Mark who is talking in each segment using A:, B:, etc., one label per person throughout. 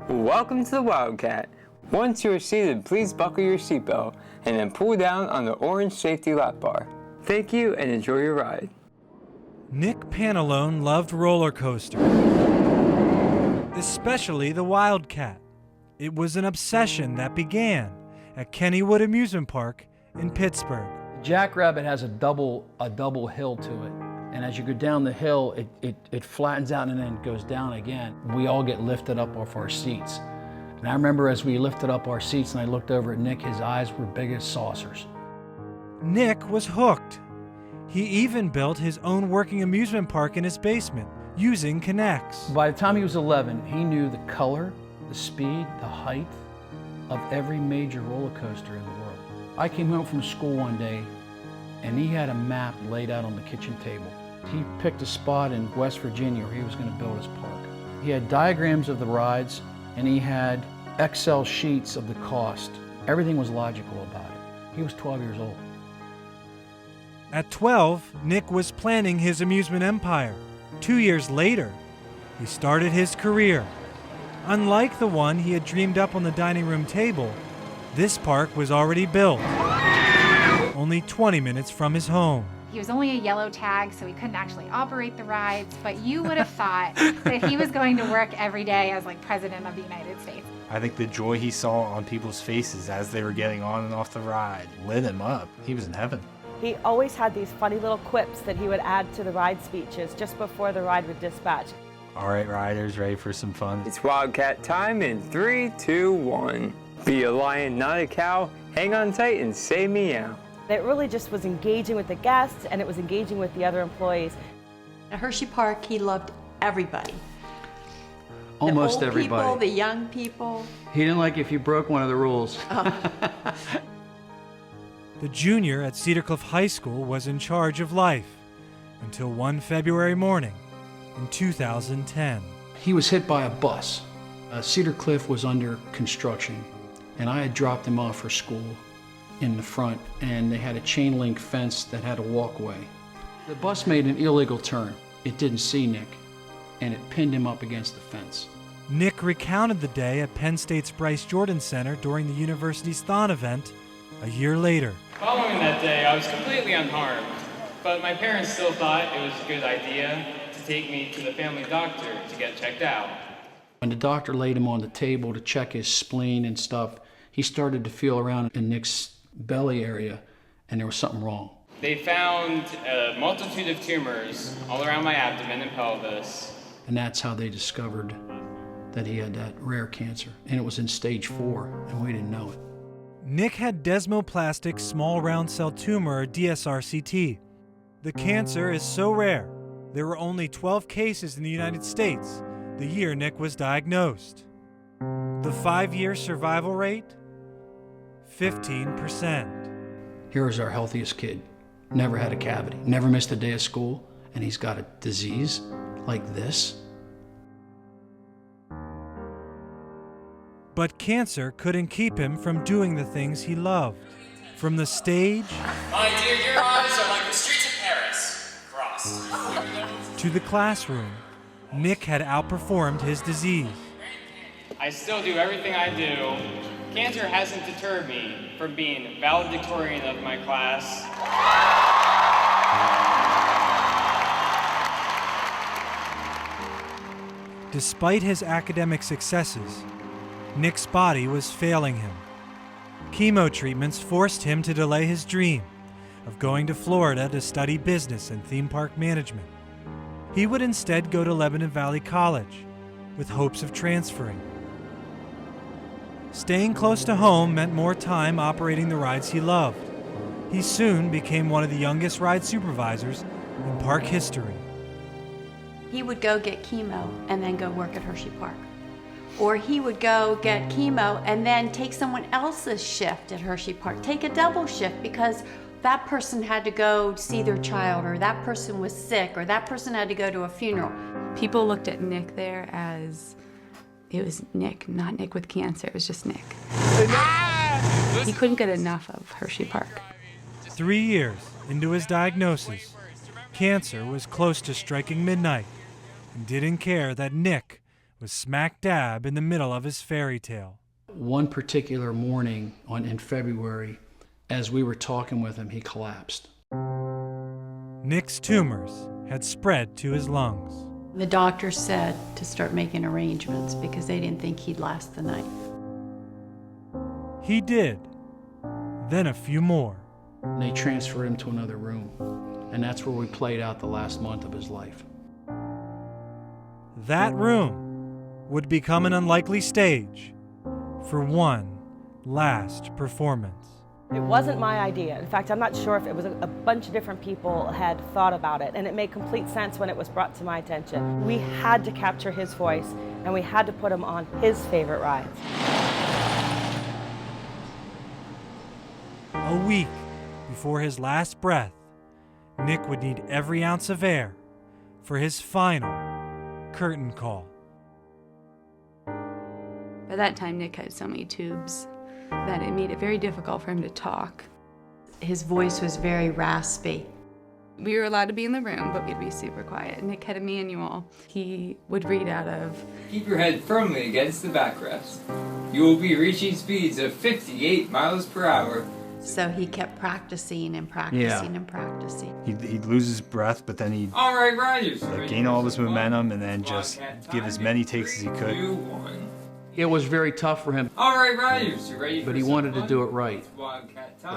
A: Welcome to the Wildcat. Once you are seated, please buckle your seatbelt and then pull down on the orange safety lap bar. Thank you and enjoy your ride.
B: Nick Pantalone loved roller coasters, especially the Wildcat. It was an obsession that began at Kennywood Amusement Park in Pittsburgh.
C: Jackrabbit has a double hill to it. And as you go down the hill, it flattens out and then goes down again. We all get lifted up off our seats. And I remember as we lifted up our seats and I looked over at Nick, his eyes were big as saucers.
B: Nick was hooked. He even built his own working amusement park in his basement using Kinects.
C: By the time he was 11, he knew the color, the speed, the height of every major roller coaster in the world. I came home from school one day and he had a map laid out on the kitchen table. He picked a spot in West Virginia where he was going to build his park. He had diagrams of the rides and he had Excel sheets of the cost. Everything was logical about it. He was 12 years old.
B: At 12, Nick was planning his amusement empire. 2 years later, he started his career. Unlike the one he had dreamed up on the dining room table, this park was already built, only 20 minutes from his home.
D: He was only a yellow tag, so he couldn't actually operate the rides, but you would have thought that he was going to work every day as like President of the United States.
E: I think the joy he saw on people's faces as they were getting on and off the ride lit him up. He was in heaven.
F: He always had these funny little quips that he would add to the ride speeches just before the ride would dispatch.
E: All right, riders, ready for some fun?
A: It's Wildcat time in 3, 2, 1. Be a lion, not a cow. Hang on tight and say meow.
F: It really just was engaging with the guests and it was engaging with the other employees.
G: At Hersheypark, he loved everybody.
C: Almost
G: the old
C: everybody.
G: People, the young people.
C: He didn't like if you broke one of the rules.
B: The junior at Cedar Cliff High School was in charge of life until one February morning in 2010.
C: He was hit by a bus. Cedar Cliff was under construction, and I had dropped him off for school in the front, and they had a chain link fence that had a walkway. The bus made an illegal turn. It didn't see Nick, and it pinned him up against the fence.
B: Nick recounted the day at Penn State's Bryce Jordan Center during the university's Thon event a year later.
H: Following that day, I was completely unharmed, but my parents still thought it was a good idea to take me to the family doctor to get checked out.
C: When the doctor laid him on the table to check his spleen and stuff, he started to feel around in Nick's belly area, and there was something wrong.
H: They found a multitude of tumors all around my abdomen and pelvis.
C: And that's how they discovered that he had that rare cancer, and it was in stage 4, and we didn't know it.
B: Nick had desmoplastic small round cell tumor, or DSRCT. The cancer is so rare, there were only 12 cases in the United States the year Nick was diagnosed. The 5-year survival rate? 15%.
C: Here's our healthiest kid. Never had a cavity, never missed a day of school, and he's got a disease like this.
B: But cancer couldn't keep him from doing the things he loved. From the stage,
H: My dear, your eyes are like the streets of Paris. Cross.
B: to the classroom, Nick had outperformed his disease.
H: I still do everything I do. Cancer hasn't deterred me from being valedictorian of my class.
B: Despite his academic successes, Nick's body was failing him. Chemo treatments forced him to delay his dream of going to Florida to study business and theme park management. He would instead go to Lebanon Valley College with hopes of transferring. Staying close to home meant more time operating the rides he loved. He soon became one of the youngest ride supervisors in park history.
G: He would go get chemo and then go work at Hersheypark. Or he would go get chemo and then take someone else's shift at Hersheypark, take a double shift because that person had to go see their child, or that person was sick, or that person had to go to a funeral.
I: People looked at Nick there as it was Nick, not Nick with cancer, it was just Nick. He couldn't get enough of Hersheypark.
B: 3 years into his diagnosis, cancer was close to striking midnight and didn't care that Nick was smack dab in the middle of his fairy tale.
C: One particular morning in February, as we were talking with him, he collapsed.
B: Nick's tumors had spread to his lungs.
G: The doctor said to start making arrangements because they didn't think he'd last the night.
B: He did. Then a few more.
C: They transferred him to another room, and that's where we played out the last month of his life.
B: That room would become an unlikely stage for one last performance.
F: It wasn't my idea. In fact, I'm not sure if it was a bunch of different people had thought about it, and it made complete sense when it was brought to my attention. We had to capture his voice, and we had to put him on his favorite rides.
B: A week before his last breath, Nick would need every ounce of air for his final curtain call.
I: By that time, Nick had so many tubes that it made it very difficult for him to talk.
G: His voice was very raspy.
I: We were allowed to be in the room, but we'd be super quiet. Nick had a manual he would read out of.
A: Keep your head firmly against the backrest. You will be reaching speeds of 58 miles per hour.
G: So he kept practicing and practicing and practicing.
E: He'd lose his breath, but then he'd
A: All right, riders.
E: gain all of his momentum and then just give as many takes as he could.
A: 2, 1.
C: It was very tough for him,
A: All right, riders, you ready?
C: but he wanted to do it right.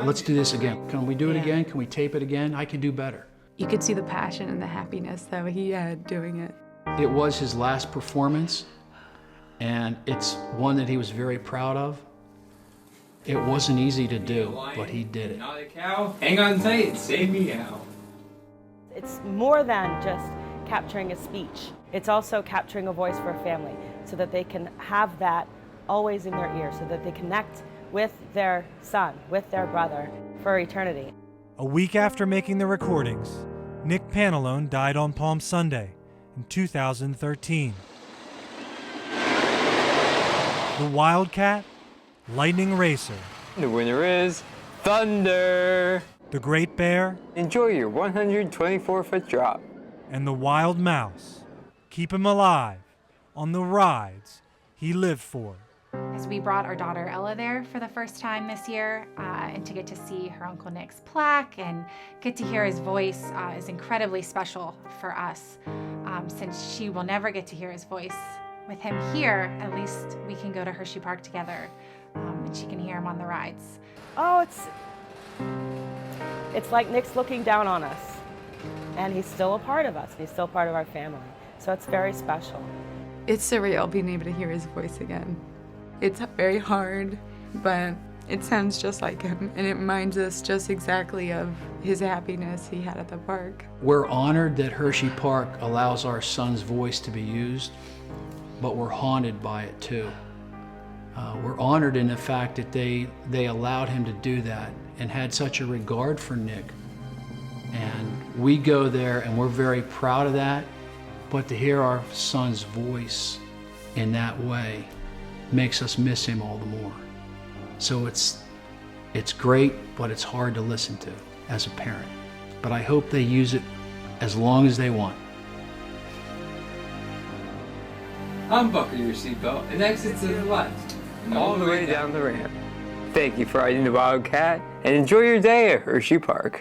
C: Let's do this again. Can we do it again? Can we tape it again? I can do better.
I: You could see the passion and the happiness that he had doing it.
C: It was his last performance, and it's one that he was very proud of. It wasn't easy to do, but he did it.
A: Not a cow. Hang on tight and say meow.
F: It's more than just capturing a speech. It's also capturing a voice for a family so that they can have that always in their ear, so that they connect with their son, with their brother for eternity.
B: A week after making the recordings, Nick Pantalone died on Palm Sunday in 2013. The Wildcat, Lightning Racer.
A: The winner is Thunder.
B: The Great Bear.
A: Enjoy your 124-foot drop.
B: And the Wild Mouse. Keep him alive on the rides he lived for.
D: As we brought our daughter Ella there for the first time this year, and to get to see her Uncle Nick's plaque and get to hear his voice is incredibly special for us. Since she will never get to hear his voice with him here, at least we can go to Hersheypark together, and she can hear him on the rides.
F: Oh, it's like Nick's looking down on us, and he's still a part of us. He's still part of our family, so it's very special.
I: It's surreal being able to hear his voice again. It's very hard, but it sounds just like him, and it reminds us just exactly of his happiness he had at the park.
C: We're honored that Hersheypark allows our son's voice to be used, but we're haunted by it too. We're honored in the fact that they allowed him to do that and had such a regard for Nick. And we go there and we're very proud of that, but to hear our son's voice in that way makes us miss him all the more. So it's great, but it's hard to listen to as a parent. But I hope they use it as long as they want.
A: Unbuckle your seatbelt and exit to the left, all the way down the ramp. Thank you for riding the Wildcat, and enjoy your day at Hersheypark.